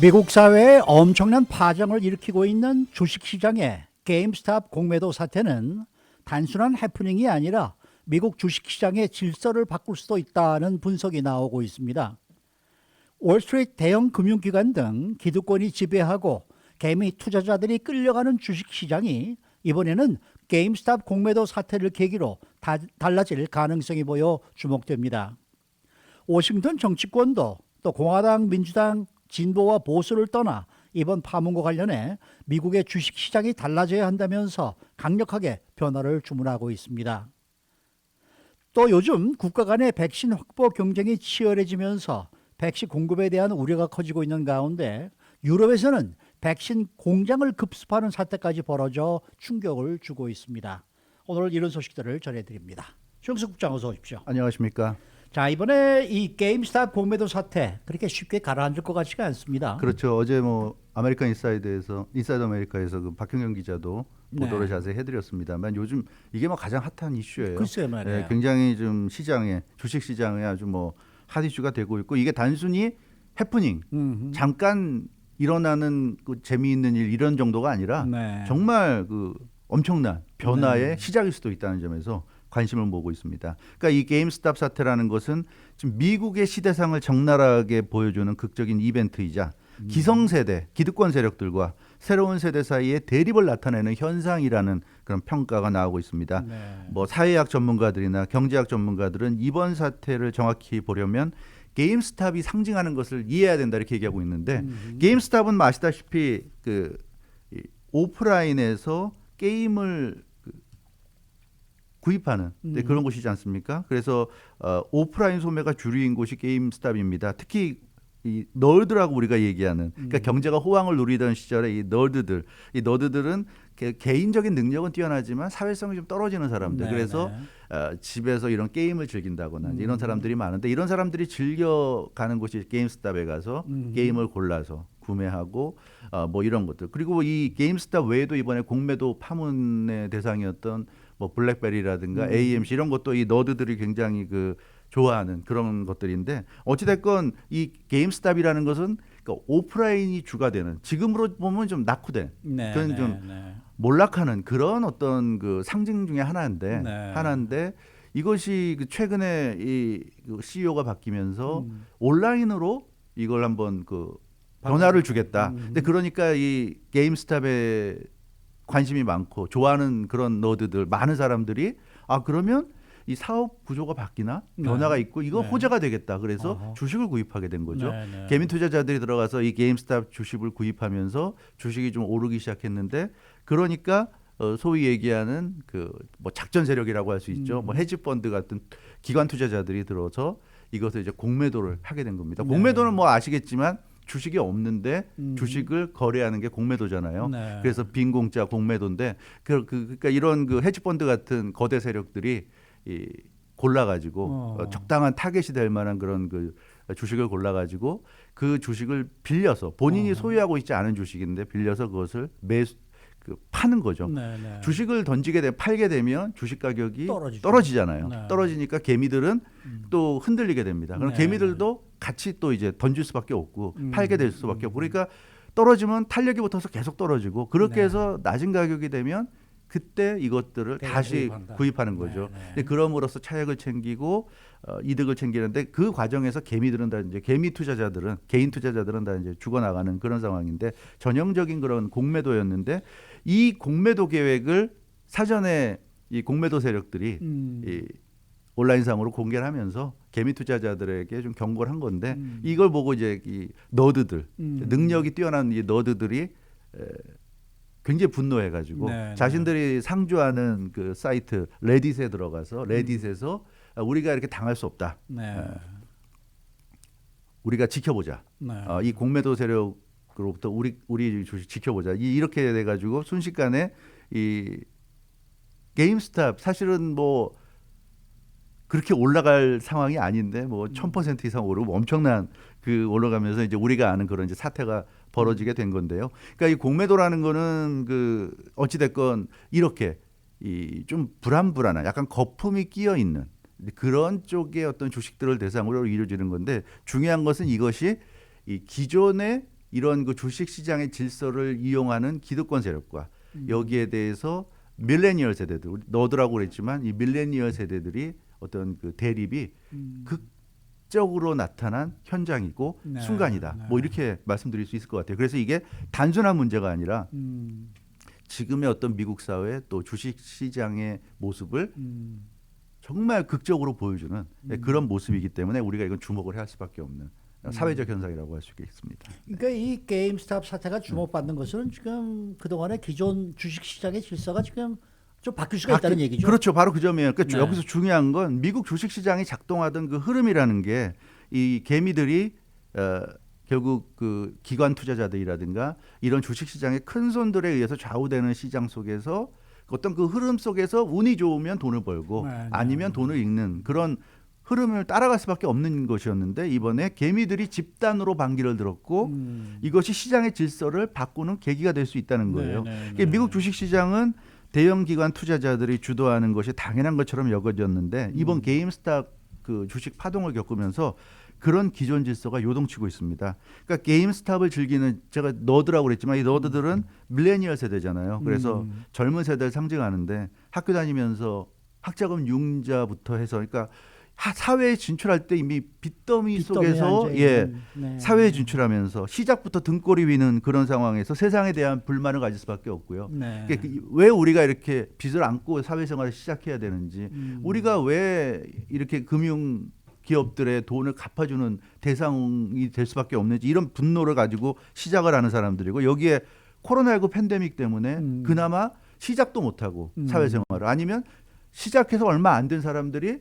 미국 사회에 엄청난 파장을 일으키고 있는 주식시장의 게임스탑 공매도 사태는 단순한 해프닝이 아니라 미국 주식시장의 질서를 바꿀 수도 있다는 분석이 나오고 있습니다. 월스트리트 대형 금융기관 등 기득권이 지배하고 개미 투자자들이 끌려가는 주식시장이 이번에는 게임스탑 공매도 사태를 계기로 달라질 가능성이 보여 주목됩니다. 워싱턴 정치권도 또 공화당, 민주당, 진보와 보수를 떠나 이번 파문과 관련해 미국의 주식시장이 달라져야 한다면서 강력하게 변화를 주문하고 있습니다. 또 요즘 국가 간의 백신 확보 경쟁이 치열해지면서 백신 공급에 대한 우려가 커지고 있는 가운데 유럽에서는 백신 공장을 급습하는 사태까지 벌어져 충격을 주고 있습니다. 오늘 이런 소식들을 전해드립니다. 정석 국장 어서 오십시오. 안녕하십니까. 자, 이번에 이 게임스탑 공매도 사태 그렇게 쉽게 가라앉을 것 같지가 않습니다. 그렇죠. 어제 뭐 아메리칸 인사이드 아메리카에서 그 박형경 기자도 보도를 네. 자세히 해드렸습니다만 요즘 이게 뭐 가장 핫한 이슈예요. 글쎄요 말이에요. 굉장히 좀 시장에 주식 시장에 아주 뭐 핫 이슈가 되고 있고 이게 단순히 해프닝 잠깐 일어나는 그 재미있는 일 이런 정도가 아니라 네. 정말 그 엄청난 변화의 시작일 수도 있다는 점에서 관심을 모으고 있습니다. 그러니까 이 게임스탑 사태라는 것은 지금 미국의 시대상을 적나라하게 보여주는 극적인 이벤트이자 기성세대, 기득권 세력들과 새로운 세대 사이에 대립을 나타내는 현상이라는 그런 평가가 나오고 있습니다. 네. 뭐 사회학 전문가들이나 경제학 전문가들은 이번 사태를 정확히 보려면 게임스탑이 상징하는 것을 이해해야 된다 이렇게 얘기하고 있는데 게임스탑은 뭐 아시다시피 이 오프라인에서 게임을 구입하는 그런 곳이지 않습니까? 그래서 오프라인 소매가 주류인 곳이 게임스탑입니다. 특히 이 널드라고 우리가 얘기하는 그러니까 경제가 호황을 누리던 시절에 이 너드들은 개인적인 능력은 뛰어나지만 사회성이 좀 떨어지는 사람들. 네, 그래서 집에서 이런 게임을 즐긴다거나 이런 사람들이 많은데 이런 사람들이 즐겨가는 곳이 게임스탑에 가서 게임을 골라서 구매하고 뭐 이런 것들. 그리고 이 게임스탑 외에도 이번에 공매도 파문의 대상이었던 뭐 블랙베리라든가 AMC 이런 것도 이 너드들이 굉장히 그 좋아하는 그런 것들인데 어찌됐건 이 게임스탑이라는 것은 그러니까 오프라인이 주가 되는 지금으로 보면 좀 낙후된 네, 그런 네, 좀 네. 몰락하는 그런 어떤 그 상징 중에 하나인데 네. 이것이 그 최근에 이 CEO가 바뀌면서 온라인으로 이걸 한번 그 변화를 주겠다. 근데 그러니까 이 게임스탑에 관심이 많고 좋아하는 그런 너드들 많은 사람들이 그러면 이 사업 구조가 바뀌나 변화가 있고 이거 네. 호재가 되겠다. 그래서 어허. 주식을 구입하게 된 거죠. 네, 네. 개미 투자자들이 들어가서 이 게임스탑 주식을 구입하면서 주식이 좀 오르기 시작했는데 그러니까 소위 얘기하는 그 뭐 작전 세력이라고 할 수 있죠. 뭐 헤지 펀드 같은 기관 투자자들이 들어서 이것을 이제 공매도를 하게 된 겁니다. 네. 공매도는 뭐 아시겠지만 주식이 없는데 주식을 거래하는 게 공매도잖아요. 네. 그래서 빈공짜 공매도인데 그러니까 이런 그 헤지 펀드 같은 거대 세력들이 골라가지고 적당한 타겟이 될 만한 그런 그 주식을 골라가지고 그 주식을 빌려서 본인이 소유하고 있지 않은 주식인데 빌려서 그것을 파는 거죠. 네, 네. 주식을 팔게 되면 주식 가격이 떨어지죠. 떨어지잖아요. 네. 떨어지니까 개미들은 또 흔들리게 됩니다. 그럼 네, 개미들도 같이 또 이제 던질 수밖에 없고 팔게 될 수밖에 없고 그러니까 떨어지면 탄력이 붙어서 계속 떨어지고 그렇게 네. 해서 낮은 가격이 되면 그때 이것들을 다시 구입하는 거죠. 네, 네. 근데 그럼으로써 차익을 챙기고 이득을 챙기는데 그 과정에서 개미들은 다 이제 개인 투자자들은 다 이제 죽어나가는 그런 상황인데 전형적인 그런 공매도였는데 이 공매도 계획을 사전에 이 공매도 세력들이 이 온라인상으로 공개를 하면서 개미 투자자들에게 좀 경고를 한 건데 이걸 보고 이제 이 너드들 능력이 뛰어난 이 너드들이 굉장히 분노해가지고 네, 자신들이 상주하는 그 사이트 레딧에 들어가서 레딧에서 우리가 이렇게 당할 수 없다. 네. 우리가 지켜보자. 네. 이 공매도 세력으로부터 우리 주식 지켜보자. 이렇게 돼가지고 순식간에 이 게임스탑 사실은 뭐 그렇게 올라갈 상황이 아닌데 뭐 1000% 이상 오르고 엄청난 그 올라가면서 이제 우리가 아는 그런 이제 사태가 벌어지게 된 건데요. 그러니까 이 공매도라는 거는 그 어찌 됐건 이렇게 이 좀 불안한 약간 거품이 끼어 있는 그런 쪽의 어떤 주식들을 대상으로 이루어지는 건데 중요한 것은 이것이 이 기존의 이런 그 주식 시장의 질서를 이용하는 기득권 세력과 여기에 대해서 밀레니얼 세대들, 너드라고 그랬지만 이 밀레니얼 세대들이 어떤 그 대립이 극적으로 나타난 현장이고 네, 순간이다. 네. 뭐 이렇게 말씀드릴 수 있을 것 같아요. 그래서 이게 단순한 문제가 아니라 지금의 어떤 미국 사회 또 주식 시장의 모습을 정말 극적으로 보여주는 그런 모습이기 때문에 우리가 이건 주목을 해야 할 수밖에 없는 사회적 현상이라고 할 수 있겠습니다. 그러니까 이 게임스탑 사태가 주목받는 것은 지금 그동안의 기존 주식 시장의 질서가 지금 좀 바뀔 수가 있다는 얘기죠. 그렇죠. 바로 그 점이에요. 그러니까 네. 여기서 중요한 건 미국 주식 시장이 작동하던 그 흐름이라는 게 이 개미들이 결국 그 기관 투자자들이라든가 이런 주식 시장의 큰 손들에 의해서 좌우되는 시장 속에서 어떤 그 흐름 속에서 운이 좋으면 돈을 벌고 네, 아니면 돈을 잃는 그런 흐름을 따라갈 수밖에 없는 것이었는데 이번에 개미들이 집단으로 반기를 들었고 이것이 시장의 질서를 바꾸는 계기가 될 수 있다는 거예요. 그러니까 미국 주식 시장은 대형 기관 투자자들이 주도하는 것이 당연한 것처럼 여겨졌는데 이번 게임스탑 그 주식 파동을 겪으면서 그런 기존 질서가 요동치고 있습니다. 그러니까 게임스탑을 즐기는 제가 너드라고 그랬지만 이 너드들은 밀레니얼 세대잖아요. 그래서 젊은 세대를 상징하는데 학교 다니면서 학자금 융자부터 해서 그러니까 사회에 진출할 때 이미 빚더미 속에서 사회에 진출하면서 시작부터 등골이 위는 그런 상황에서 세상에 대한 불만을 가질 수밖에 없고요. 네. 그러니까 왜 우리가 이렇게 빚을 안고 사회생활을 시작해야 되는지 우리가 왜 이렇게 금융 기업들의 돈을 갚아주는 대상이 될 수밖에 없는지 이런 분노를 가지고 시작을 하는 사람들이고 여기에 코로나19 팬데믹 때문에 그나마 시작도 못하고 사회생활을 아니면 시작해서 얼마 안 된 사람들이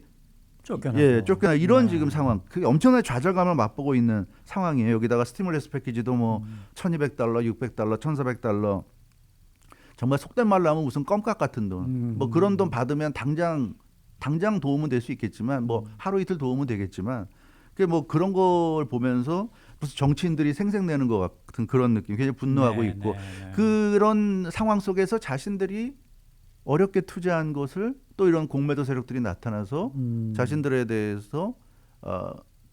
쫓겨나 이런 지금 상황. 그게 엄청난 좌절감을 맛보고 있는 상황이에요. 여기다가 스티뮬러스 패키지도 뭐 $1,200, $600, $1,400 정말 속된 말로 하면 무슨 껌값 같은 돈. 뭐 그런 돈 받으면 당장 도움은 될 수 있겠지만 뭐 하루 이틀 도움은 되겠지만 그게 뭐 그런 걸 보면서 무슨 정치인들이 생색내는 것 같은 그런 느낌. 굉장히 분노하고 있고 그런 상황 속에서 자신들이 어렵게 투자한 것을 또 이런 공매도 세력들이 나타나서 자신들에 대해서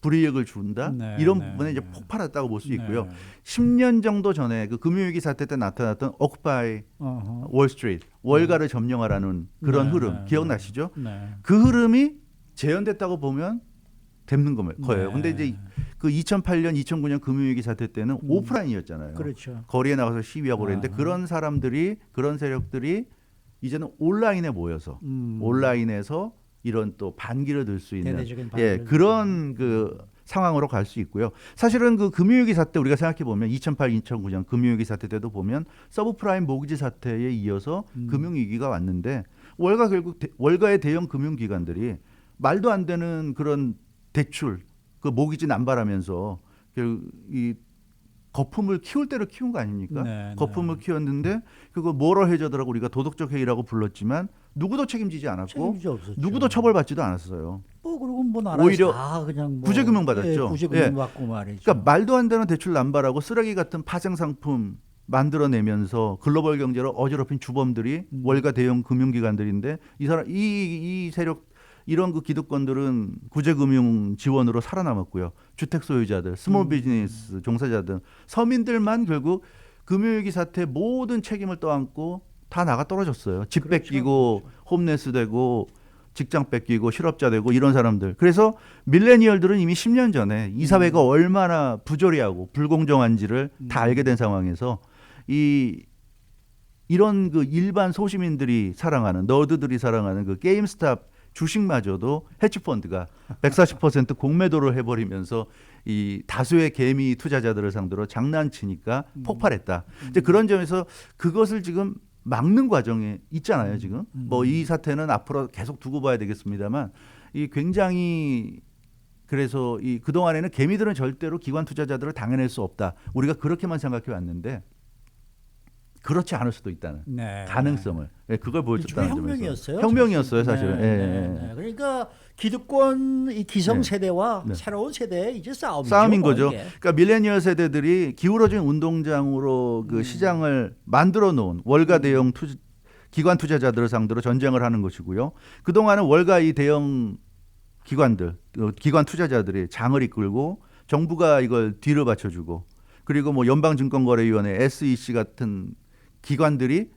불이익을 준다 이런 부분에 이제 폭발했다고 볼 수 있고요. 10년 정도 전에 그 금융위기 사태 때 나타났던 오쿠파이 월스트리트 월가를 점령하라는 그런 흐름 기억나시죠? 그 흐름이 재현됐다고 보면 되는 거예요. 근데 이제 그 2008년, 2009년 금융위기 사태 때는 오프라인이었잖아요. 그렇죠. 거리에 나가서 시위하고 그랬는데 그런 사람들이 그런 세력들이 이제는 온라인에 모여서 온라인에서 이런 또 반기를 들 수 있는 그런 그 상황으로 갈 수 있고요. 사실은 그 금융위기 사태 우리가 생각해 보면 2008, 2009년 금융위기 사태 때도 보면 서브프라임 모기지 사태에 이어서 금융위기가 왔는데 월가의 대형 금융기관들이 말도 안 되는 그런 대출, 그 모기지 남발하면서 이 거품을 키울 대로 키운 거 아닙니까? 거품을 키웠는데 그거 모럴 해저드라고 우리가 도덕적 해이라고 불렀지만 누구도 책임지지 않았고 누구도 처벌받지도 않았어요. 뭐 그리고 뭐 나라에서 오히려 다 그냥 뭐 구제금융 받았죠. 구제금융 받고 말이죠. 그러니까 말도 안 되는 대출 남발하고 쓰레기 같은 파생 상품 만들어내면서 글로벌 경제를 어지럽힌 주범들이 월가 대형 금융기관들인데 이 세력 이런 그 기득권들은 구제금융 지원으로 살아남았고요. 주택 소유자들, 스몰 비즈니스 종사자들, 서민들만 결국 금융위기 사태 모든 책임을 떠안고 다 나가 떨어졌어요. 집 뺏기고 홈레스 되고 직장 뺏기고 실업자 되고 이런 사람들. 그래서 밀레니얼들은 이미 10년 전에 이 사회가 얼마나 부조리하고 불공정한지를 다 알게 된 상황에서 이런 그 일반 소시민들이 사랑하는 너드들이 사랑하는 그 게임스탑 주식마저도 헤지펀드가 140% 공매도를 해버리면서 이 다수의 개미 투자자들을 상대로 장난치니까 폭발했다. 이제 그런 점에서 그것을 지금 막는 과정에 있잖아요. 지금 뭐 이 사태는 앞으로 계속 두고 봐야 되겠습니다만 이 굉장히 그래서 이 그동안에는 개미들은 절대로 기관 투자자들을 당해낼 수 없다. 우리가 그렇게만 생각해 왔는데 그렇지 않을 수도 있다는 가능성을 그걸 보여줬다는 점에서 혁명이었어요. 혁명이었어요, 사실은. 그러니까 기득권 이 기성 세대와 새로운 세대의 이제 싸움인 거죠. 그러니까 밀레니얼 세대들이 기울어진 운동장으로 그 시장을 만들어 놓은 월가 대형 기관 투자자들을 상대로 전쟁을 하는 것이고요. 그동안은 월가 이 대형 기관 투자자들이 장을 이끌고 정부가 이걸 뒤를 받쳐주고 그리고 뭐 연방증권거래위원회, SEC 같은 기관들이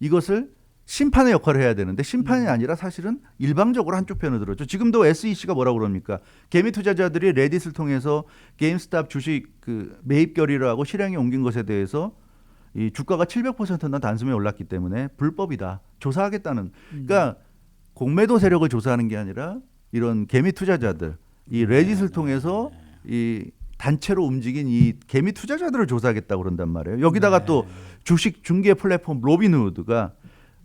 이것을 심판의 역할을 해야 되는데 심판이 아니라 사실은 일방적으로 한쪽 편을 들었죠. 지금도 SEC가 뭐라고 그럽니까? 개미 투자자들이 레딧을 통해서 게임스탑 주식 그 매입 결의를 하고 실행에 옮긴 것에 대해서 이 주가가 700%나 단숨에 올랐기 때문에 불법이다. 조사하겠다는. 그러니까 공매도 세력을 조사하는 게 아니라 이런 개미 투자자들, 이 레딧을 통해서 이 단체로 움직인 이 개미 투자자들을 조사하겠다고 그런단 말이에요. 여기다가 또 주식 중개 플랫폼 로빈후드가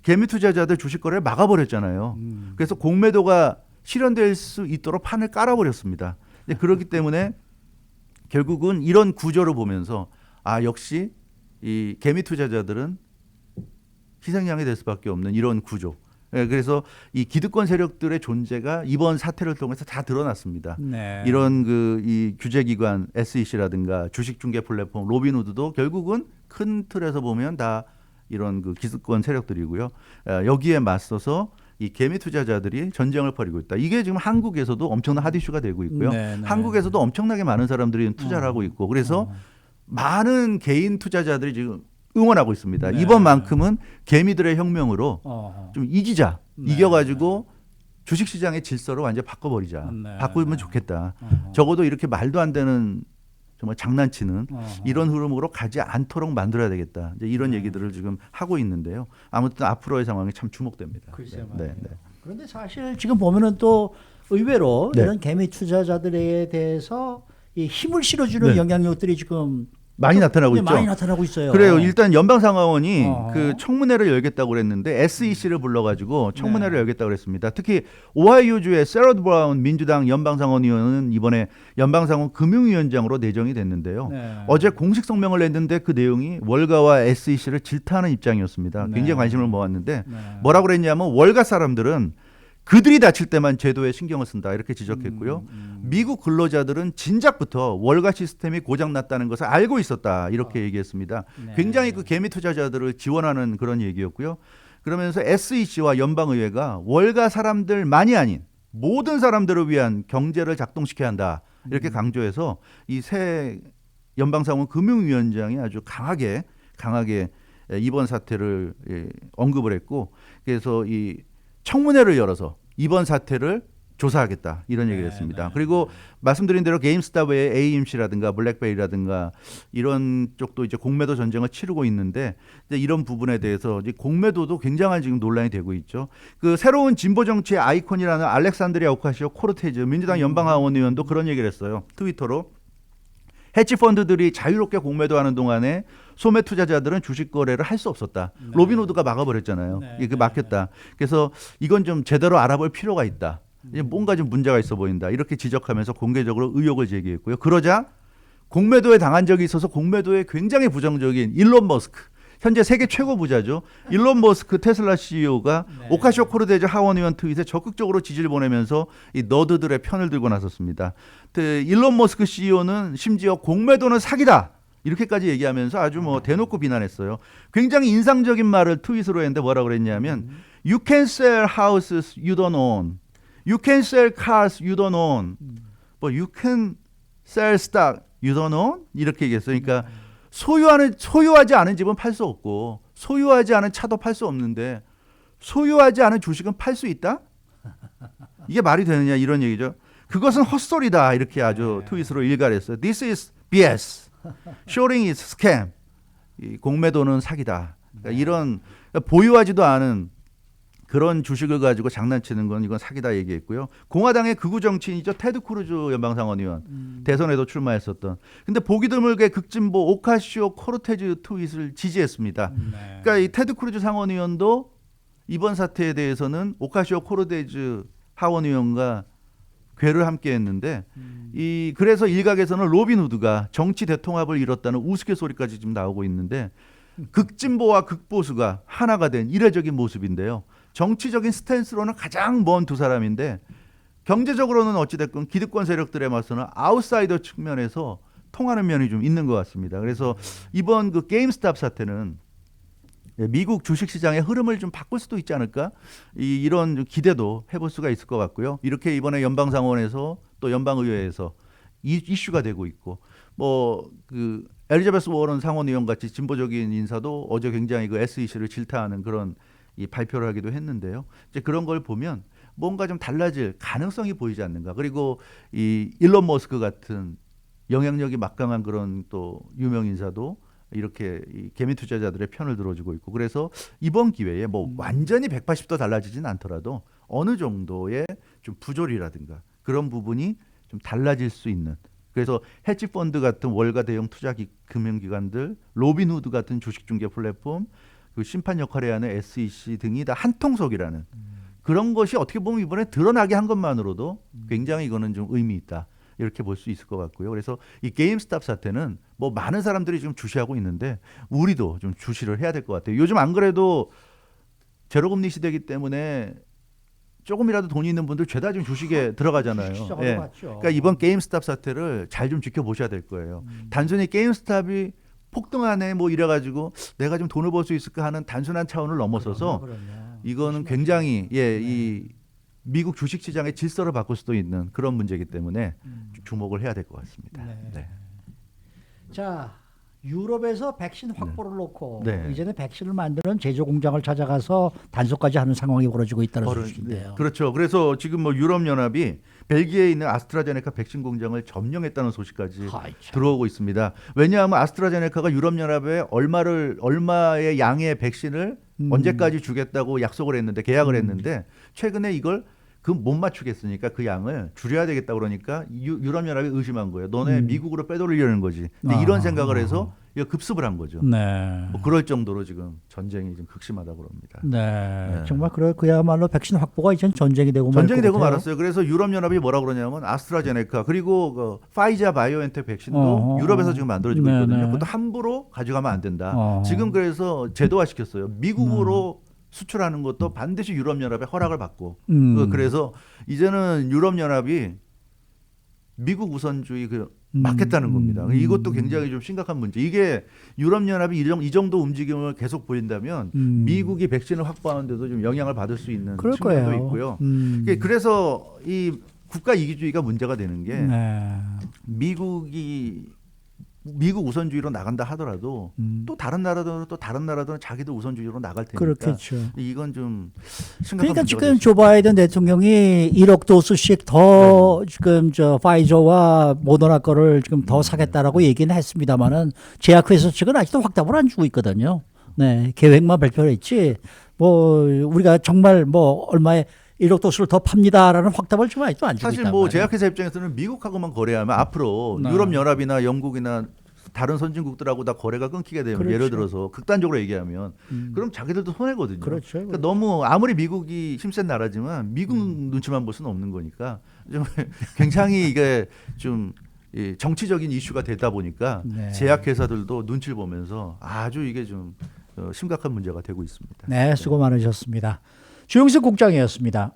개미 투자자들 주식 거래를 막아버렸잖아요. 그래서 공매도가 실현될 수 있도록 판을 깔아버렸습니다. 그렇기 때문에 결국은 이런 구조를 보면서 아 역시 이 개미 투자자들은 희생양이 될 수밖에 없는 이런 구조. 그래서 이 기득권 세력들의 존재가 이번 사태를 통해서 다 드러났습니다. 네. 이런 그 이 규제기관 SEC라든가 주식중개 플랫폼 로빈후드도 결국은 큰 틀에서 보면 다 이런 그 기득권 세력들이고요. 여기에 맞서서 이 개미 투자자들이 전쟁을 벌이고 있다. 이게 지금 한국에서도 엄청난 핫 이슈가 되고 있고요. 한국에서도 엄청나게 많은 사람들이 투자를 하고 있고 그래서 많은 개인 투자자들이 지금 응원하고 있습니다. 이번만큼은 개미들의 혁명으로 좀 이기자. 이겨가지고 주식시장의 질서를 완전히 바꿔버리자. 바꾸면 좋겠다. 적어도 이렇게 말도 안 되는 정말 장난치는 이런 흐름으로 가지 않도록 만들어야 되겠다. 이제 이런 얘기들을 지금 하고 있는데요. 아무튼 앞으로의 상황이 참 주목됩니다. 네. 그런데 사실 지금 보면은 또 의외로 이런 개미 투자자들에 대해서 이 힘을 실어주는 영향력들이 지금 많이 나타나고 있죠. 많이 나타나고 있어요. 그래요. 일단 연방상하원이 그 청문회를 열겠다고 그랬는데 SEC를 불러가지고 청문회를 열겠다고 그랬습니다. 특히 오하이오주의 세러드 브라운 민주당 연방상원 의원은 이번에 연방상원 금융위원장으로 내정이 됐는데요. 어제 공식 성명을 냈는데 그 내용이 월가와 SEC를 질타하는 입장이었습니다. 굉장히 관심을 모았는데 뭐라고 그랬냐면 월가 사람들은 그들이 다칠 때만 제도에 신경을 쓴다 이렇게 지적했고요. 미국 근로자들은 진작부터 월가 시스템이 고장났다는 것을 알고 있었다 이렇게 얘기했습니다. 굉장히 그 개미 투자자들을 지원하는 그런 얘기였고요. 그러면서 SEC와 연방의회가 월가 사람들만이 아닌 모든 사람들을 위한 경제를 작동시켜야 한다 이렇게 강조해서 이 새 연방상원 금융위원장이 아주 강하게 이번 사태를 언급을 했고 그래서 이 청문회를 열어서 이번 사태를 조사하겠다 이런 얘기를 했습니다. 그리고 말씀드린 대로 게임스탑 외에 AMC라든가 블랙베리라든가 이런 쪽도 이제 공매도 전쟁을 치르고 있는데 이제 이런 부분에 대해서 이제 공매도도 굉장한 지금 논란이 되고 있죠. 그 새로운 진보 정치의 아이콘이라는 알렉산드리아 오카시오 코르테즈 민주당 연방하원 의원도 그런 얘기를 했어요. 트위터로 해치 펀드들이 자유롭게 공매도하는 동안에 소매 투자자들은 주식 거래를 할 수 없었다. 로빈후드가 막아버렸잖아요. 이게 막혔다. 그래서 이건 좀 제대로 알아볼 필요가 있다. 뭔가 좀 문제가 있어 보인다. 이렇게 지적하면서 공개적으로 의혹을 제기했고요. 그러자 공매도에 당한 적이 있어서 공매도에 굉장히 부정적인 일론 머스크. 현재 세계 최고 부자죠. 일론 머스크 테슬라 CEO가 오카시오 코르테즈 하원 의원 트윗에 적극적으로 지지를 보내면서 이 너드들의 편을 들고 나섰습니다. 일론 머스크 CEO는 심지어 공매도는 사기다. 이렇게까지 얘기하면서 아주 뭐 대놓고 비난했어요. 굉장히 인상적인 말을 트윗으로 했는데 뭐라고 그랬냐면 You can sell houses you don't own. You can sell cars you don't own. But you can sell stock you don't own? 이렇게 얘기했어요. 그러니까 소유하지 않은 집은 팔 수 없고 소유하지 않은 차도 팔 수 없는데 소유하지 않은 주식은 팔 수 있다? 이게 말이 되느냐 이런 얘기죠. 그것은 헛소리다 이렇게 아주 트윗으로 일갈했어요. This is BS. Shorting is scam. 이 공매도는 사기다. 그러니까 이런 보유하지도 않은 그런 주식을 가지고 장난치는 건 이건 사기다 얘기했고요. 공화당의 극우 정치인이죠. 테드 크루즈 연방상원 의원. 대선에도 출마했었던. 근데 보기 드물게 극진보 오카시오 코르테즈 트윗을 지지했습니다. 그러니까 이 테드 크루즈 상원 의원도 이번 사태에 대해서는 오카시오 코르테즈 하원 의원과 궤를 함께 했는데 그래서 일각에서는 로빈후드가 정치 대통합을 이뤘다는 우스갯소리까지 지금 나오고 있는데 극진보와 극보수가 하나가 된 이례적인 모습인데요. 정치적인 스탠스로는 가장 먼 두 사람인데 경제적으로는 어찌됐건 기득권 세력들에 맞서는 아웃사이더 측면에서 통하는 면이 좀 있는 것 같습니다. 그래서 이번 그 게임스탑 사태는 미국 주식시장의 흐름을 좀 바꿀 수도 있지 않을까? 이런 기대도 해볼 수가 있을 것 같고요. 이렇게 이번에 연방상원에서 또 연방의회에서 이슈가 되고 있고 뭐 그 엘리자베스 워런 상원의원 같이 진보적인 인사도 어제 굉장히 그 SEC를 질타하는 그런 이 발표를 하기도 했는데요. 이제 그런 걸 보면 뭔가 좀 달라질 가능성이 보이지 않는가. 그리고 이 일론 머스크 같은 영향력이 막강한 그런 또 유명 인사도 이렇게 이 개미 투자자들의 편을 들어주고 있고, 그래서 이번 기회에 뭐 완전히 180도 달라지진 않더라도 어느 정도의 좀 부조리라든가 그런 부분이 좀 달라질 수 있는, 그래서 헤지 펀드 같은 월가 대형 투자 금융기관들, 로빈후드 같은 주식 중개 플랫폼, 그 심판 역할을 하는 SEC 등이 다 한통속이라는 그런 것이 어떻게 보면 이번에 드러나게 한 것만으로도 굉장히 이거는 좀 의미 있다, 이렇게 볼 수 있을 것 같고요. 그래서 이 게임스탑 사태는 뭐 많은 사람들이 지금 주시하고 있는데 우리도 좀 주시를 해야 될 것 같아요. 요즘 안 그래도 제로금리 시대이기 때문에 조금이라도 돈이 있는 분들 죄다 지금 주식에 들어가잖아요. 시장으로 예. 갔죠. 그러니까 이번 게임스탑 사태를 잘 좀 지켜보셔야 될 거예요. 단순히 게임스탑이 폭등하네 뭐 이래가지고 내가 좀 돈을 벌 수 있을까 하는 단순한 차원을 넘어서서 그럼요. 이거는 굉장히 이 미국 주식 시장의 질서를 바꿀 수도 있는 그런 문제이기 때문에 주목을 해야 될 것 같습니다. 네. 네. 자, 유럽에서 백신 확보를 놓고 네. 이제는 백신을 만드는 제조 공장을 찾아가서 단속까지 하는 상황이 벌어지고 있다는 소식인데요. 그렇죠. 그래서 지금 뭐 유럽 연합이 벨기에에 있는 아스트라제네카 백신 공장을 점령했다는 소식까지 아이, 참. 들어오고 있습니다. 왜냐하면 아스트라제네카가 유럽 연합에 얼마의 양의 백신을 언제까지 주겠다고 약속을 했는데, 계약을 했는데 최근에 이걸 그 못 맞추겠으니까 그 양을 줄여야 되겠다 그러니까 유럽 연합이 의심한 거예요. 너네 미국으로 빼돌리려는 거지. 근데 이런 생각을 해서 이거 급습을 한 거죠. 네. 뭐 그럴 정도로 지금 전쟁이 좀 극심하다고 그럽니다. 네. 정말 그야말로 백신 확보가 이젠 전쟁이 되고 전쟁이 되고 같아요. 말았어요. 그래서 유럽 연합이 뭐라 그러냐면 아스트라제네카 그리고 그 파이자 바이오엔텍 백신도 유럽에서 지금 만들어지고 네네. 있거든요. 그것도 함부로 가져가면 안 된다. 어허. 지금 그래서 제도화 시켰어요. 미국으로 수출하는 것도 반드시 유럽 연합의 허락을 받고. 그래서 이제는 유럽 연합이 미국 우선주의 막겠다는 겁니다. 이것도 굉장히 좀 심각한 문제. 이게 유럽 연합이 이 정도 움직임을 계속 보인다면 미국이 백신을 확보하는데도 좀 영향을 받을 수 있는 그럴 측면도 거예요. 있고요. 그래서 이 국가 이기주의가 문제가 되는 게 네. 미국 우선주의로 나간다 하더라도 또 다른 나라들은 자기도 우선주의로 나갈 테니까 그렇겠죠. 이건 좀 심각한 그러니까 문제가 지금 될 수 조 바이든 대통령이 1억 도수씩 더 지금 저 파이저와 모더나 거를 지금 더 사겠다라고 얘기는 했습니다만은 제약회사 측은 아직도 확답을 안 주고 있거든요. 네, 계획만 발표를 했지. 뭐 우리가 정말 뭐 얼마에 1억 도수를 더 팝니다라는 확답을 좀 아직도 안 주고 사실 있단 뭐 말이에요. 제약회사 입장에서는 미국하고만 거래하면 앞으로 네. 유럽 연합이나 영국이나 다른 선진국들하고 다 거래가 끊기게 되면 그렇죠. 예를 들어서 극단적으로 얘기하면 그럼 자기들도 손해거든요. 그렇죠. 그러니까 너무 아무리 미국이 힘센 나라지만 미국 눈치만 볼 수는 없는 거니까 좀 굉장히 이게 좀 이 정치적인 이슈가 되다 보니까 네. 제약회사들도 눈치를 보면서 아주 이게 좀 심각한 문제가 되고 있습니다. 네, 수고 많으셨습니다. 주영석 국장이었습니다.